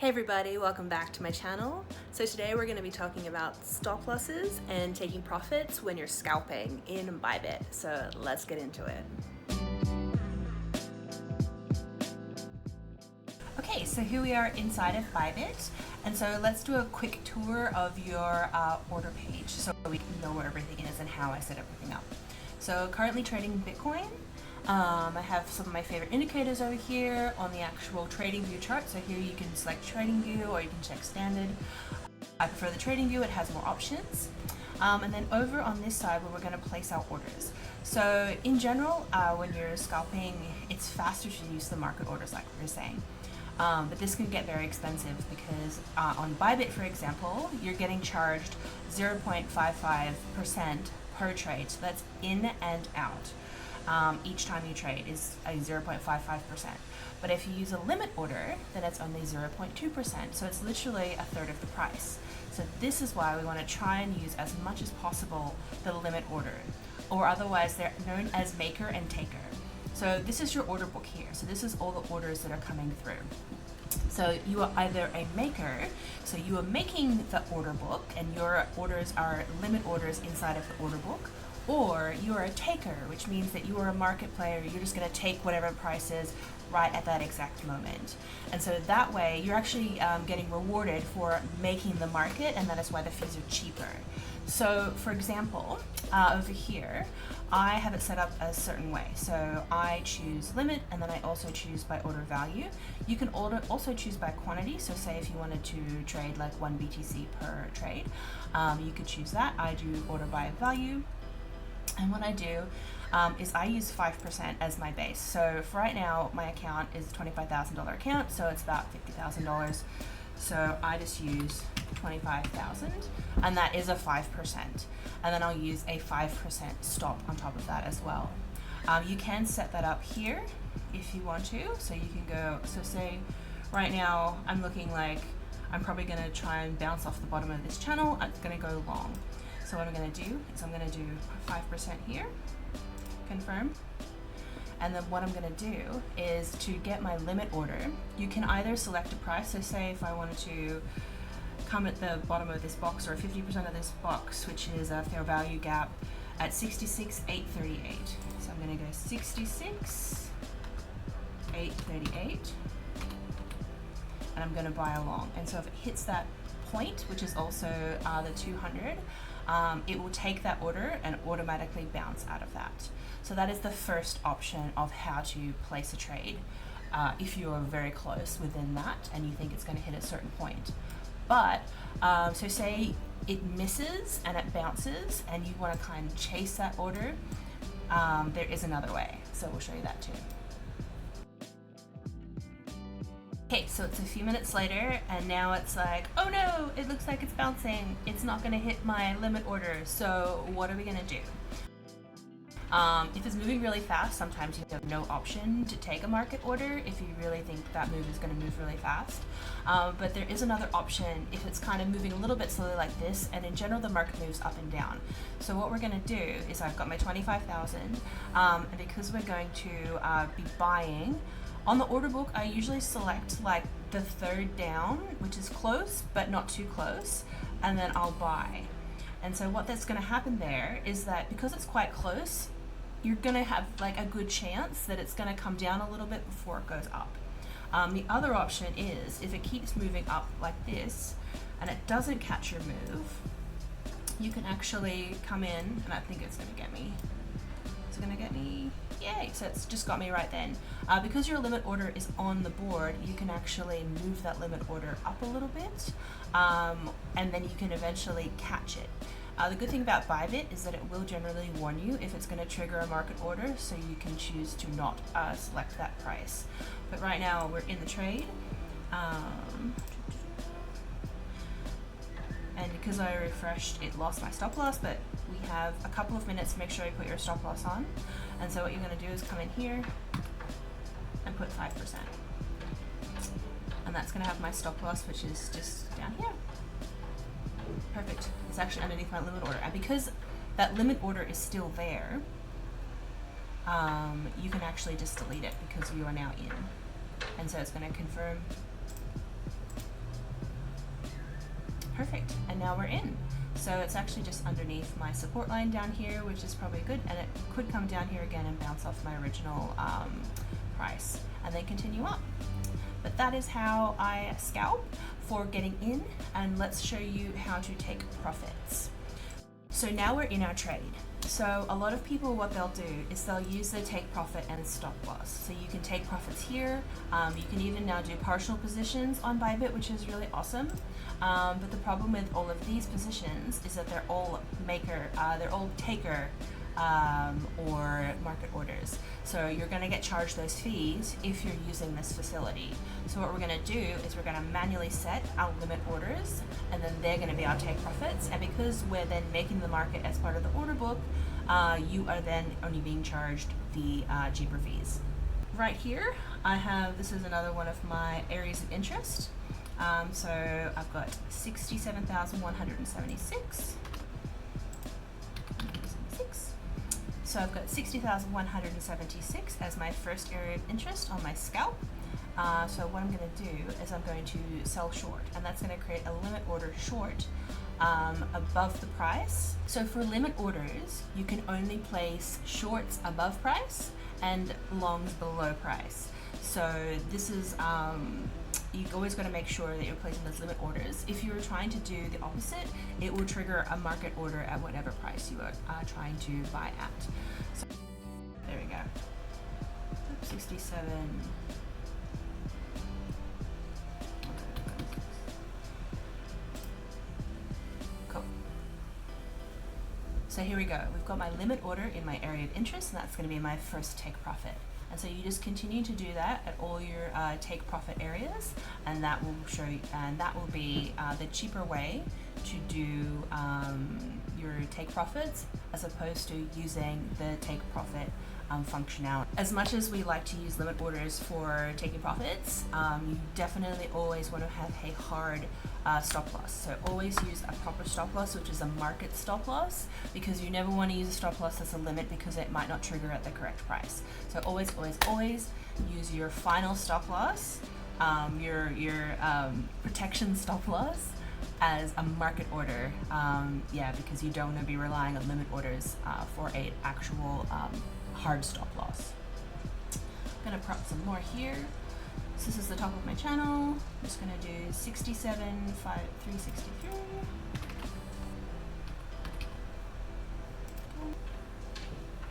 Hey everybody, welcome back to my channel. So today we're going to be talking about stop losses and taking profits when you're scalping in Bybit. So let's get into it. Okay, so here we are inside of Bybit, and so let's do a quick tour of your order page so we can know where everything is and how I set everything up. So currently trading Bitcoin. I have some of my favorite indicators over here on the actual trading view chart. So here you can select trading view or you can check standard. I prefer the trading view, it has more options. And then over on this side where we're going to place our orders. So in general, when you're scalping, it's faster to use the market orders like we were saying. But this can get very expensive because on Bybit, for example, you're getting charged 0.55% per trade. So that's in and out. Each time you trade is a 0.55%. But if you use a limit order, then it's only 0.2%. So it's literally a third of the price. So this is why we want to try and use as much as possible the limit order, or otherwise they're known as maker and taker. So this is your order book here. So this is all the orders that are coming through. So you are either a maker, so you are making the order book and your orders are limit orders inside of the order book, or you are a taker, which means that you are a market player. You're just going to take whatever price is right at that exact moment. And so that way you're actually getting rewarded for making the market, and that is why the fees are cheaper. So for example, over here, I have it set up a certain way. So I choose limit, and then I also choose by order value. You can also choose by quantity. So say if you wanted to trade like 1 BTC per trade, you could choose that. I do order by value. And what I do is I use 5% as my base. So for right now, my account is a $25,000 account, so it's about $50,000. So I just use 25,000, and that is a 5%. And then I'll use a 5% stop on top of that as well. You can set that up here if you want to. So you can go, so say right now I'm looking like I'm probably gonna try and bounce off the bottom of this channel. I'm gonna go long. So what I'm going to do is I'm going to do 5% here, confirm, and then what I'm going to do is to get my limit order, you can either select a price, so say if I wanted to come at the bottom of this box or 50% of this box, which is a fair value gap at 66,838. So I'm going to go 66,838, and I'm going to buy along. And so if it hits that point, which is also the 200, it will take that order and automatically bounce out of that. So that is the first option of how to place a trade if you are very close within that and you think it's going to hit a certain point. But so say it misses and it bounces and you want to kind of chase that order, there is another way. So we'll show you that too. Okay, so it's a few minutes later, and now it's like, oh no, it looks like it's bouncing. It's not gonna hit my limit order, so what are we gonna do? If it's moving really fast, sometimes you have no option to take a market order if you really think that move is gonna move really fast. But there is another option if it's kind of moving a little bit slowly like this, and in general the market moves up and down. So what we're gonna do is I've got my 25,000, and because we're going to be buying, on the order book, I usually select like the third down, which is close, but not too close, and then I'll buy. And so what that's gonna happen there is that because it's quite close, you're gonna have like a good chance that it's gonna come down a little bit before it goes up. The other option is if it keeps moving up like this and it doesn't catch your move, you can actually come in, and I think it's gonna get me. It's gonna get me. Yay, so it's just got me right then. Because your limit order is on the board, you can actually move that limit order up a little bit, and then you can eventually catch it. The good thing about Bybit is that it will generally warn you if it's going to trigger a market order, so you can choose to not select that price. But right now we're in the trade, and because I refreshed, it lost my stop loss, but we have a couple of minutes to make sure you put your stop loss on. And so what you're going to do is come in here and put 5%. And that's going to have my stop loss, which is just down here. Perfect. It's actually underneath my limit order. And because that limit order is still there, you can actually just delete it because you are now in. And so it's going to confirm Perfect, and now we're in. So it's actually just underneath my support line down here, which is probably good, and it could come down here again and bounce off my original price and then continue up. But that is how I scalp for getting in, and let's show you how to take profits. So now we're in our trade. So a lot of people, what they'll do is they'll use their take profit and stop loss. So you can take profits here. You can even now do partial positions on Bybit, which is really awesome. But the problem with all of these positions is that they're all taker or market orders. So you're going to get charged those fees if you're using this facility. So what we're going to do is we're going to manually set our limit orders, and then they're going to be our take profits. And because we're then making the market as part of the order book, you are then only being charged the cheaper fees. Right here, this is another one of my areas of interest. So I've got 67,176. So I've got 60,176 as my first area of interest on my scalp. So what I'm going to do is I'm going to sell short, and that's going to create a limit order short above the price. So for limit orders, you can only place shorts above price and longs below price. So this is, you've always got to make sure that you're placing those limit orders. If you're trying to do the opposite, it will trigger a market order at whatever price you are trying to buy at. So there we go. 67. Cool. So here we go. We've got my limit order in my area of interest, and that's going to be my first take profit. And so you just continue to do that at all your take profit areas, and that will show you, and that will be the cheaper way to do your take profits as opposed to using the take profit functionality. As much as we like to use limit orders for taking profits, you definitely always want to have a hard stop loss. So always use a proper stop loss, which is a market stop loss, because you never want to use a stop loss as a limit because it might not trigger at the correct price. So always, always, always use your final stop loss, your protection stop loss, as a market order. Because you don't want to be relying on limit orders for an actual hard stop loss. I'm gonna prop some more here. So this is the top of my channel. I'm just gonna do 67,363.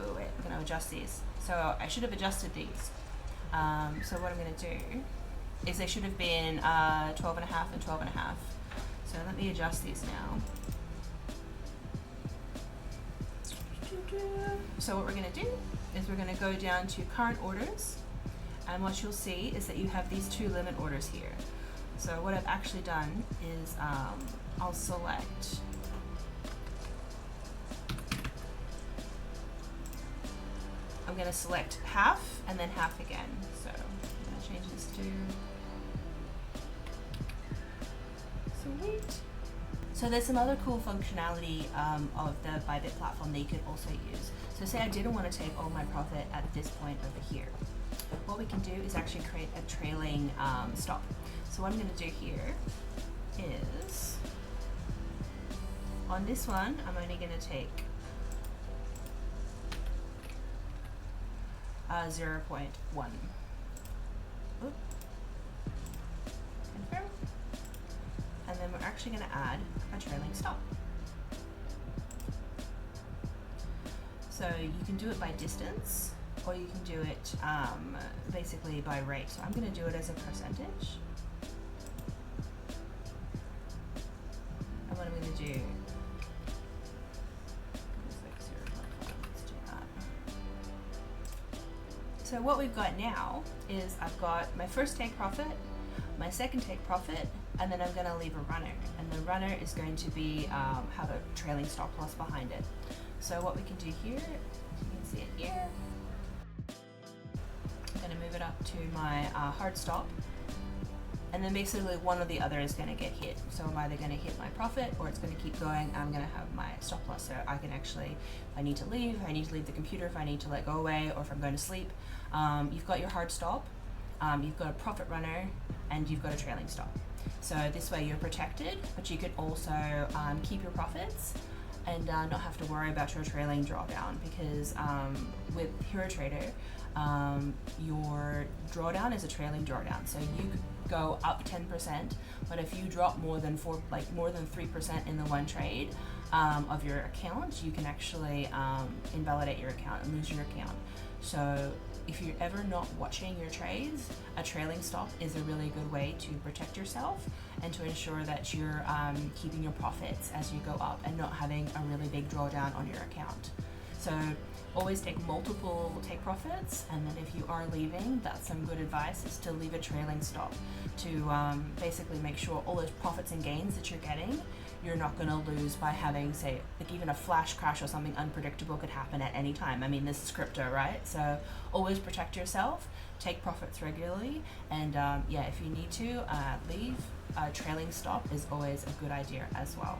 Oh wait, I'm gonna adjust these. So I should have adjusted these. So what I'm gonna do is they should have been 12 and a half and 12 and a half. So let me adjust these now. So what we're going to do is we're going to go down to current orders, and what you'll see is that you have these two limit orders here. So what I've actually done is I'll select I'm going to select half and then half again. So I'm going to change this to sweet. So there's some other cool functionality of the Bybit platform that you could also use. So say I didn't want to take all my profit at this point over here. What we can do is actually create a trailing stop. So what I'm going to do here is, on this one, I'm only going to take 0.1. Oop. Confirm. And then we're actually going to add a trailing stop. So you can do it by distance, or you can do it basically by rate. So I'm going to do it as a percentage. And what I'm going to do is like 0.5. Let's do that. So what we've got now is I've got my first take profit, my second take profit, and then I'm going to leave a runner, and the runner is going to be have a trailing stop loss behind it. So what we can do here, you can see it here. I'm going to move it up to my hard stop, and then basically one or the other is going to get hit. So I'm either going to hit my profit, or it's going to keep going. I'm going to have my stop loss, so I can actually, if I need to leave the computer, if I need to let go away, or if I'm going to sleep. You've got your hard stop, you've got a profit runner, and you've got a trailing stop. So this way you're protected, but you could also keep your profits and not have to worry about your trailing drawdown, because with HyroTrader, your drawdown is a trailing drawdown. So you could go up 10%, but if you drop more than 3% in the one trade of your account, you can actually invalidate your account and lose your account. So if you're ever not watching your trades, a trailing stop is a really good way to protect yourself and to ensure that you're keeping your profits as you go up and not having a really big drawdown on your account. So always take multiple take profits, and then if you are leaving, that's some good advice, is to leave a trailing stop to basically make sure all those profits and gains that you're getting, you're not going to lose by having, say, like even a flash crash or something unpredictable could happen at any time. I mean, this is crypto, right? So always protect yourself, take profits regularly, and if you need to leave, a trailing stop is always a good idea as well.